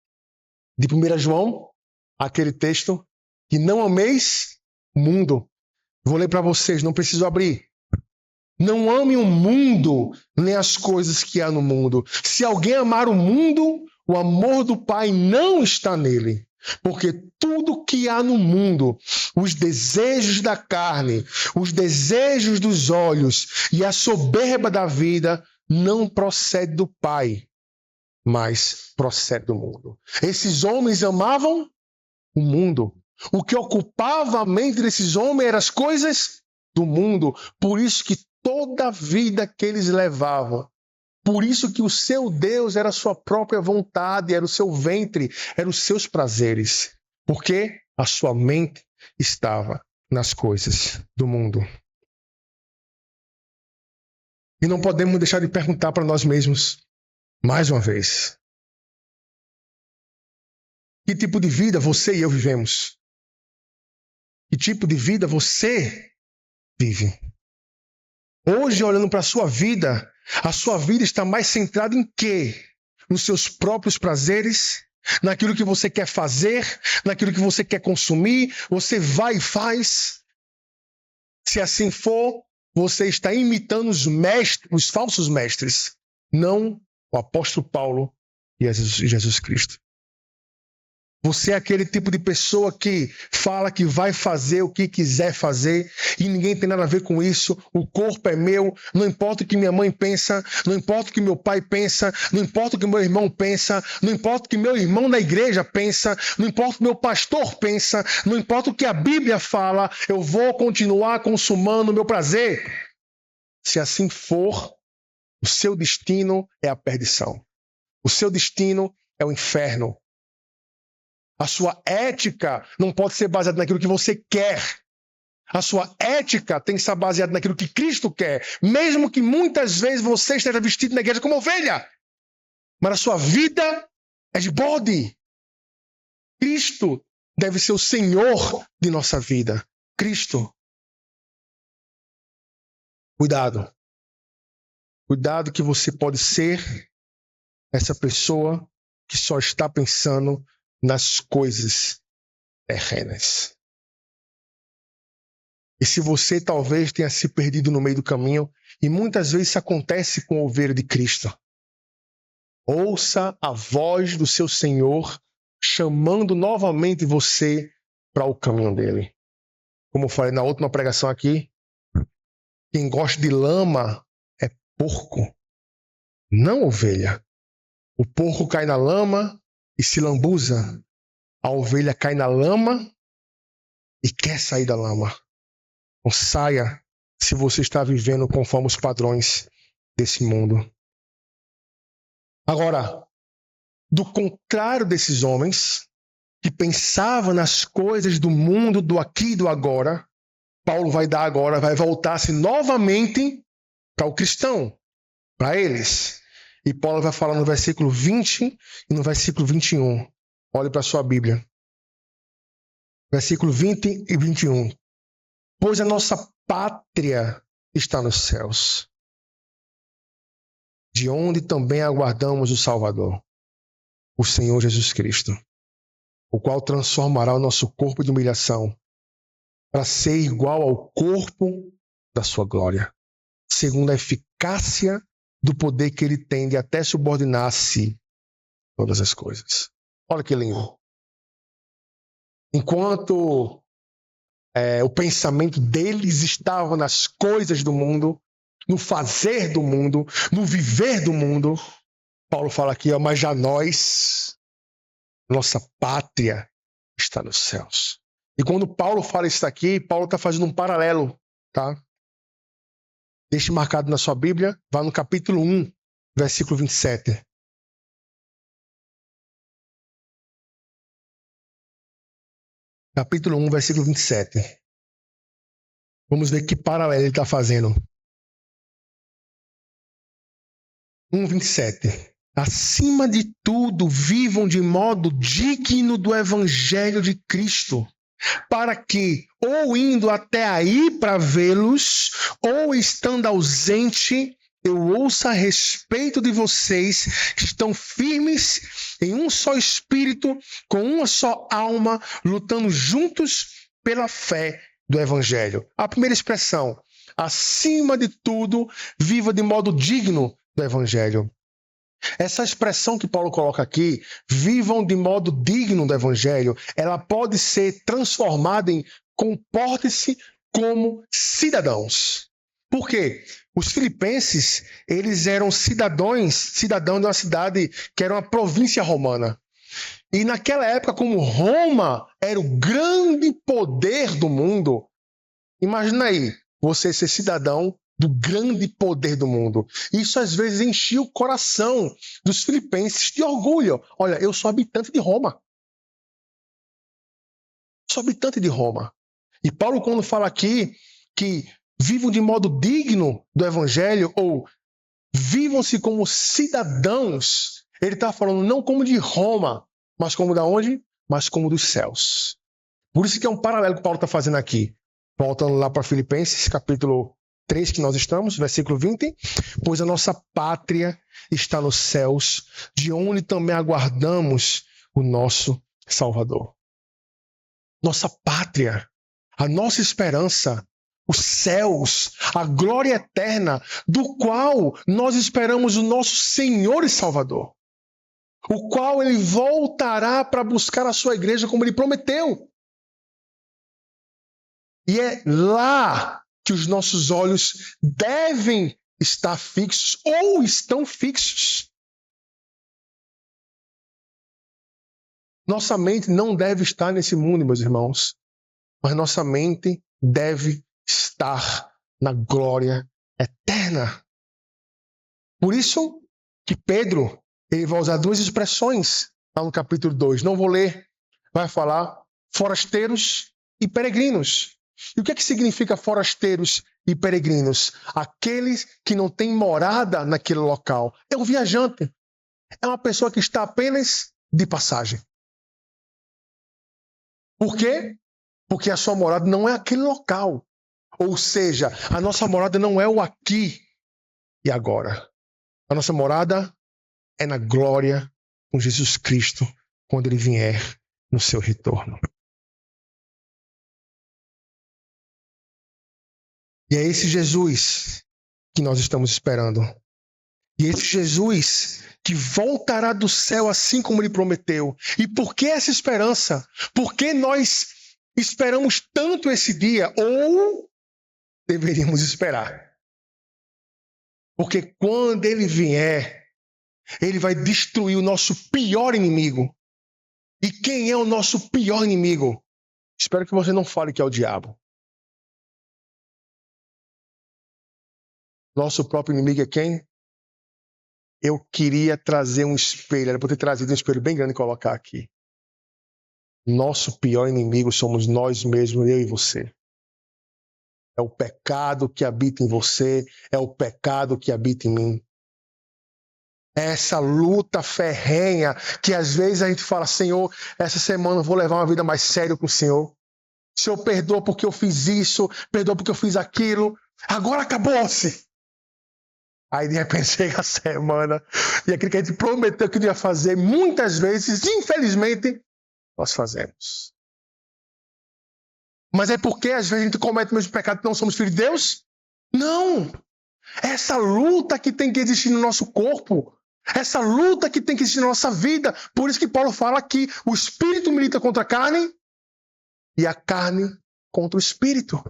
de 1 João? Aquele texto, que não ameis o mundo. Vou ler para vocês, não preciso abrir. Não ame o mundo, nem as coisas que há no mundo. Se alguém amar o mundo, o amor do Pai não está nele. Porque tudo que há no mundo, os desejos da carne, os desejos dos olhos e a soberba da vida, não procede do Pai, mas procede do mundo. Esses homens amavam o mundo. O que ocupava a mente desses homens eram as coisas do mundo. Por isso que toda a vida que eles levavam, por isso que o seu Deus era a sua própria vontade, era o seu ventre, eram os seus prazeres. Porque a sua mente estava nas coisas do mundo. E não podemos deixar de perguntar para nós mesmos, mais uma vez, que tipo de vida você e eu vivemos? Que tipo de vida você vive? Hoje, olhando para a sua vida está mais centrada em quê? Nos seus próprios prazeres? Naquilo que você quer fazer? Naquilo que você quer consumir? Você vai e faz? Se assim for, você está imitando os mestres, os falsos mestres, não o apóstolo Paulo e Jesus Cristo. Você é aquele tipo de pessoa que fala que vai fazer o que quiser fazer e ninguém tem nada a ver com isso. O corpo é meu, não importa o que minha mãe pensa, não importa o que meu pai pensa, não importa o que meu irmão pensa, não importa o que meu irmão na igreja pensa, não importa o que meu pastor pensa, não importa o que a Bíblia fala, eu vou continuar consumando o meu prazer. Se assim for, o seu destino é a perdição. O seu destino é o inferno. A sua ética não pode ser baseada naquilo que você quer. A sua ética tem que estar baseada naquilo que Cristo quer. Mesmo que muitas vezes você esteja vestido na igreja como ovelha. Mas a sua vida é de bode. Cristo deve ser o Senhor de nossa vida. Cristo. Cuidado. Cuidado que você pode ser essa pessoa que só está pensando nas coisas terrenas. E se você talvez tenha se perdido no meio do caminho, e muitas vezes isso acontece com o ovelha de Cristo, ouça a voz do seu Senhor chamando novamente você para o caminho dele. Como eu falei na última pregação aqui, quem gosta de lama é porco, não ovelha. O porco cai na lama e se lambuza. A ovelha cai na lama e quer sair da lama. Não saia se você está vivendo conforme os padrões desse mundo. Agora, do contrário desses homens que pensavam nas coisas do mundo, do aqui e do agora, Paulo vai voltar-se novamente para o cristão, para eles. E Paulo vai falar no versículo 20 e no versículo 21. Olhe para a sua Bíblia. Versículo 20 e 21. Pois a nossa pátria está nos céus, de onde também aguardamos o Salvador, o Senhor Jesus Cristo, o qual transformará o nosso corpo de humilhação para ser igual ao corpo da sua glória, segundo a eficácia do poder que ele tem de até subordinar-se todas as coisas. Olha que lindo. Enquanto o pensamento deles estava nas coisas do mundo, no fazer do mundo, no viver do mundo, Paulo fala aqui, mas já nós, nossa pátria está nos céus. E quando Paulo fala isso aqui, Paulo está fazendo um paralelo, tá? Deixe marcado na sua Bíblia, vá no capítulo 1, versículo 27. Capítulo 1, versículo 27. Vamos ver que paralelo ele está fazendo. 1, 27. Acima de tudo, vivam de modo digno do Evangelho de Cristo, para que, ou indo até aí para vê-los, ou estando ausente, eu ouça a respeito de vocês que estão firmes em um só espírito, com uma só alma, lutando juntos pela fé do Evangelho. A primeira expressão, acima de tudo, viva de modo digno do Evangelho. Essa expressão que Paulo coloca aqui, vivam de modo digno do Evangelho, ela pode ser transformada em comporte-se como cidadãos. Por quê? Os filipenses, eles eram cidadãos de uma cidade que era uma província romana. E naquela época, como Roma era o grande poder do mundo, imagina aí, você ser cidadão do grande poder do mundo. Isso às vezes enchia o coração dos filipenses de orgulho. Olha, eu sou habitante de Roma. Sou habitante de Roma. E Paulo, quando fala aqui que vivam de modo digno do Evangelho, ou vivam-se como cidadãos, ele está falando não como de Roma, mas como da onde? Mas como dos céus. Por isso que é um paralelo que Paulo está fazendo aqui. Voltando lá para Filipenses, capítulo 3 que nós estamos, versículo 20. Pois a nossa pátria está nos céus, de onde também aguardamos o nosso Salvador. Nossa pátria, a nossa esperança, os céus, a glória eterna, do qual nós esperamos o nosso Senhor e Salvador, o qual ele voltará para buscar a sua igreja como ele prometeu. E é lá que os nossos olhos devem estar fixos ou estão fixos. Nossa mente não deve estar nesse mundo, meus irmãos, mas nossa mente deve estar na glória eterna. Por isso que Pedro ele vai usar duas expressões lá no capítulo 2. Não vou ler, vai falar forasteiros e peregrinos. E o que é que significa forasteiros e peregrinos? Aqueles que não têm morada naquele local. É um viajante. É uma pessoa que está apenas de passagem. Por quê? Porque a sua morada não é aquele local. Ou seja, a nossa morada não é o aqui e agora. A nossa morada é na glória com Jesus Cristo quando ele vier no seu retorno. E é esse Jesus que nós estamos esperando. E esse Jesus que voltará do céu assim como ele prometeu. E por que essa esperança? Por que nós esperamos tanto esse dia? Ou deveríamos esperar? Porque quando ele vier, ele vai destruir o nosso pior inimigo. E quem é o nosso pior inimigo? Espero que você não fale que é o diabo. Nosso próprio inimigo é quem? Eu queria trazer um espelho. Era para ter trazido um espelho bem grande e colocar aqui. Nosso pior inimigo somos nós mesmos, eu e você. É o pecado que habita em você, é o pecado que habita em mim. É essa luta ferrenha que às vezes a gente fala, Senhor, essa semana eu vou levar uma vida mais séria com o Senhor. Senhor, perdoa porque eu fiz isso, perdoa porque eu fiz aquilo. Agora acabou-se. Aí de repente chega a semana e aquilo que a gente prometeu que ia fazer, muitas vezes, infelizmente, nós fazemos. Mas é porque às vezes a gente comete o mesmo pecado que não somos filhos de Deus? Não! Essa luta que tem que existir no nosso corpo, essa luta que tem que existir na nossa vida. Por isso que Paulo fala que o espírito milita contra a carne e a carne contra o espírito.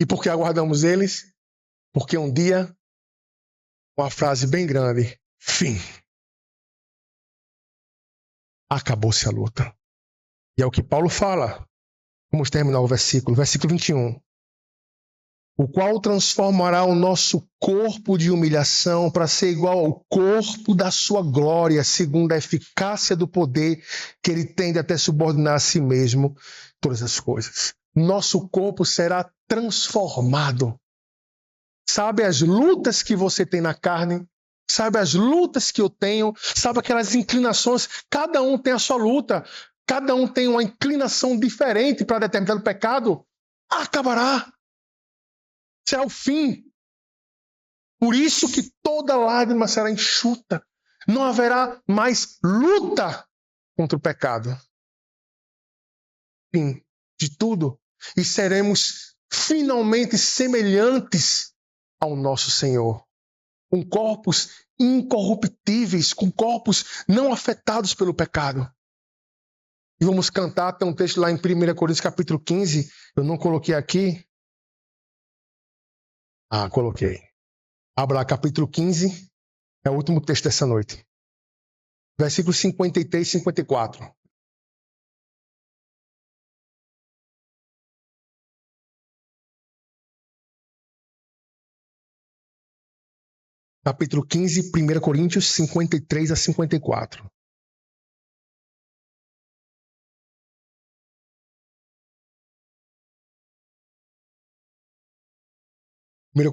E por que aguardamos eles? Porque um dia, uma frase bem grande, fim. Acabou-se a luta. E é o que Paulo fala. Vamos terminar o versículo 21. O qual transformará o nosso corpo de humilhação para ser igual ao corpo da sua glória, segundo a eficácia do poder que ele tem de até subordinar a si mesmo todas as coisas. Nosso corpo será transformado. Sabe as lutas que você tem na carne? Sabe as lutas que eu tenho? Sabe aquelas inclinações? Cada um tem a sua luta. Cada um tem uma inclinação diferente para determinado pecado. Acabará. Será o fim. Por isso que toda lágrima será enxuta. Não haverá mais luta contra o pecado. Fim de tudo. E seremos finalmente semelhantes ao nosso Senhor. Com corpos incorruptíveis, com corpos não afetados pelo pecado. E vamos cantar, tem um texto lá em 1 Coríntios capítulo 15, eu não coloquei aqui. Coloquei. Abra lá, capítulo 15, é o último texto dessa noite. Versículos 53 e 54. Capítulo 15, 1 Coríntios 53 a 54.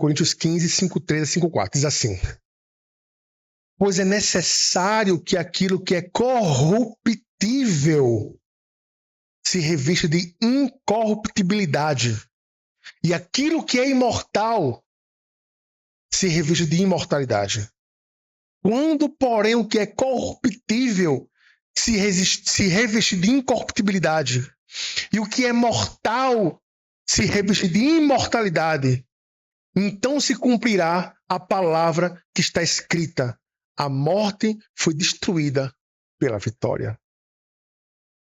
Coríntios 15, 53 a 54. Diz assim: pois é necessário que aquilo que é corruptível se revista de incorruptibilidade, e aquilo que é imortal se revista de imortalidade. Quando, porém, o que é corruptível se reveste de incorruptibilidade, e o que é mortal se reveste de imortalidade, então se cumprirá a palavra que está escrita: a morte foi destruída pela vitória.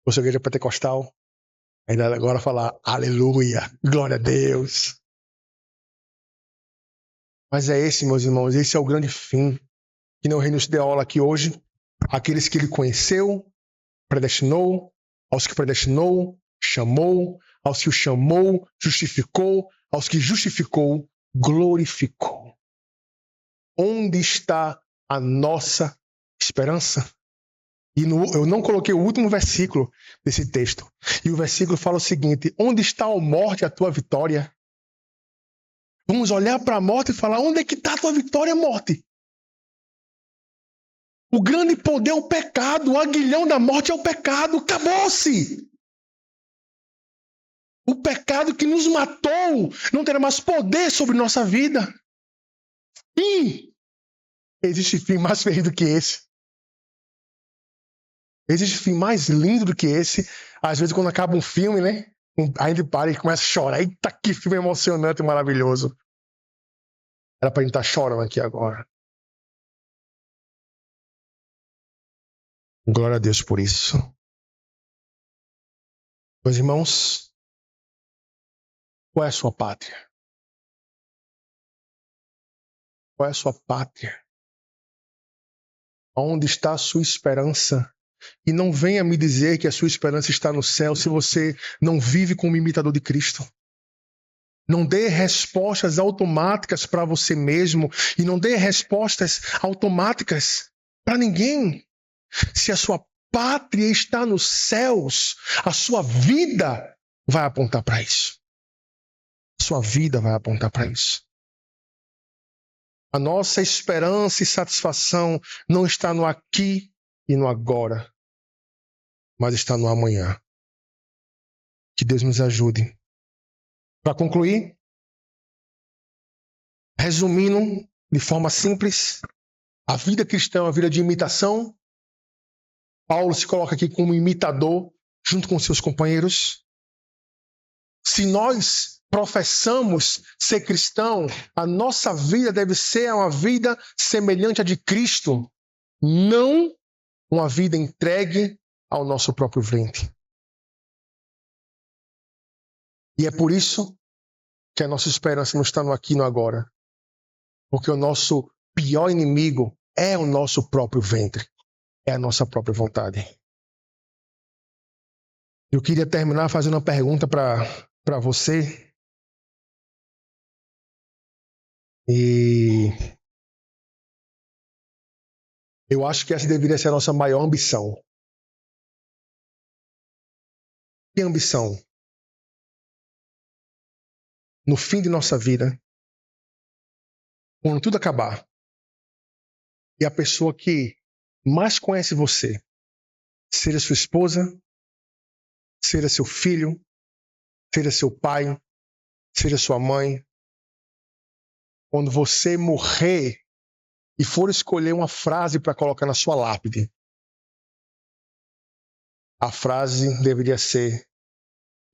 Você, igreja pentecostal, ainda agora falar aleluia, glória a Deus. Mas é esse, meus irmãos, esse é o grande fim. Que nem o Rei nos deu aula aqui hoje. Aqueles que ele conheceu, predestinou, aos que predestinou, chamou, aos que o chamou, justificou, aos que justificou, glorificou. Onde está a nossa esperança? E eu não coloquei o último versículo desse texto. E o versículo fala o seguinte: onde está, a morte, a tua vitória? Vamos olhar para a morte e falar: onde é que está a tua vitória, morte? O grande poder é o pecado. O aguilhão da morte é o pecado. Acabou-se. O pecado que nos matou não terá mais poder sobre nossa vida. Fim. Existe fim mais feio do que esse. Existe fim mais lindo do que esse. Às vezes, quando acaba um filme, né? A gente para e começa a chorar. Eita, que filme emocionante e maravilhoso. Era pra gente estar chorando aqui agora. Glória a Deus por isso. Meus irmãos, qual é a sua pátria? Qual é a sua pátria? Onde está a sua esperança? E não venha me dizer que a sua esperança está no céu se você não vive como imitador de Cristo. Não dê respostas automáticas para você mesmo e não dê respostas automáticas para ninguém. Se a sua pátria está nos céus, a sua vida vai apontar para isso. A sua vida vai apontar para isso. A nossa esperança e satisfação não está no aqui e no agora, mas está no amanhã. Que Deus nos ajude. Para concluir, resumindo de forma simples, a vida cristã é uma vida de imitação. Paulo se coloca aqui como imitador, junto com seus companheiros. Se nós professamos ser cristão, a nossa vida deve ser uma vida semelhante à de Cristo, não uma vida entregue ao nosso próprio ventre. E é por isso que a nossa esperança não está no aqui e no agora. Porque o nosso pior inimigo é o nosso próprio ventre, é a nossa própria vontade. Eu queria terminar fazendo uma pergunta para você. E eu acho que essa deveria ser a nossa maior ambição. Que ambição? No fim de nossa vida, quando tudo acabar, e a pessoa que mais conhece você, seja sua esposa, seja seu filho, seja seu pai, seja sua mãe, quando você morrer e for escolher uma frase para colocar na sua lápide, a frase deveria ser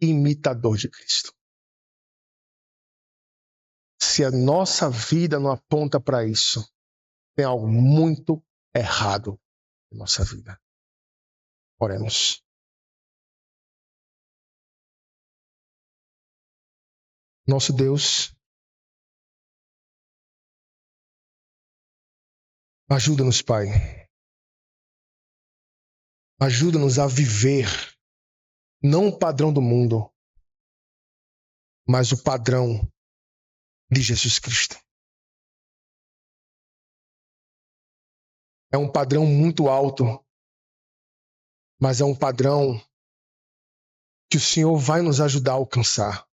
imitador de Cristo. Se a nossa vida não aponta para isso, tem algo muito errado na nossa vida. Oremos. Nosso Deus, ajuda-nos, Pai. Ajuda-nos a viver não o padrão do mundo, mas o padrão de Jesus Cristo. É um padrão muito alto, mas é um padrão que o Senhor vai nos ajudar a alcançar.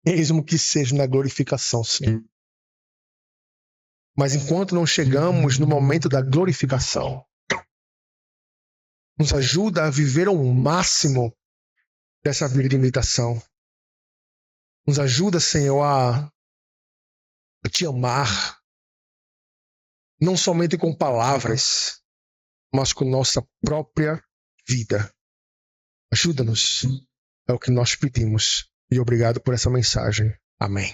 Mesmo que seja na glorificação, Senhor. Mas enquanto não chegamos no momento da glorificação, nos ajuda a viver ao máximo dessa vida de imitação. Nos ajuda, Senhor, a te amar, não somente com palavras, mas com nossa própria vida. Ajuda-nos, é o que nós pedimos. E obrigado por essa mensagem. Amém.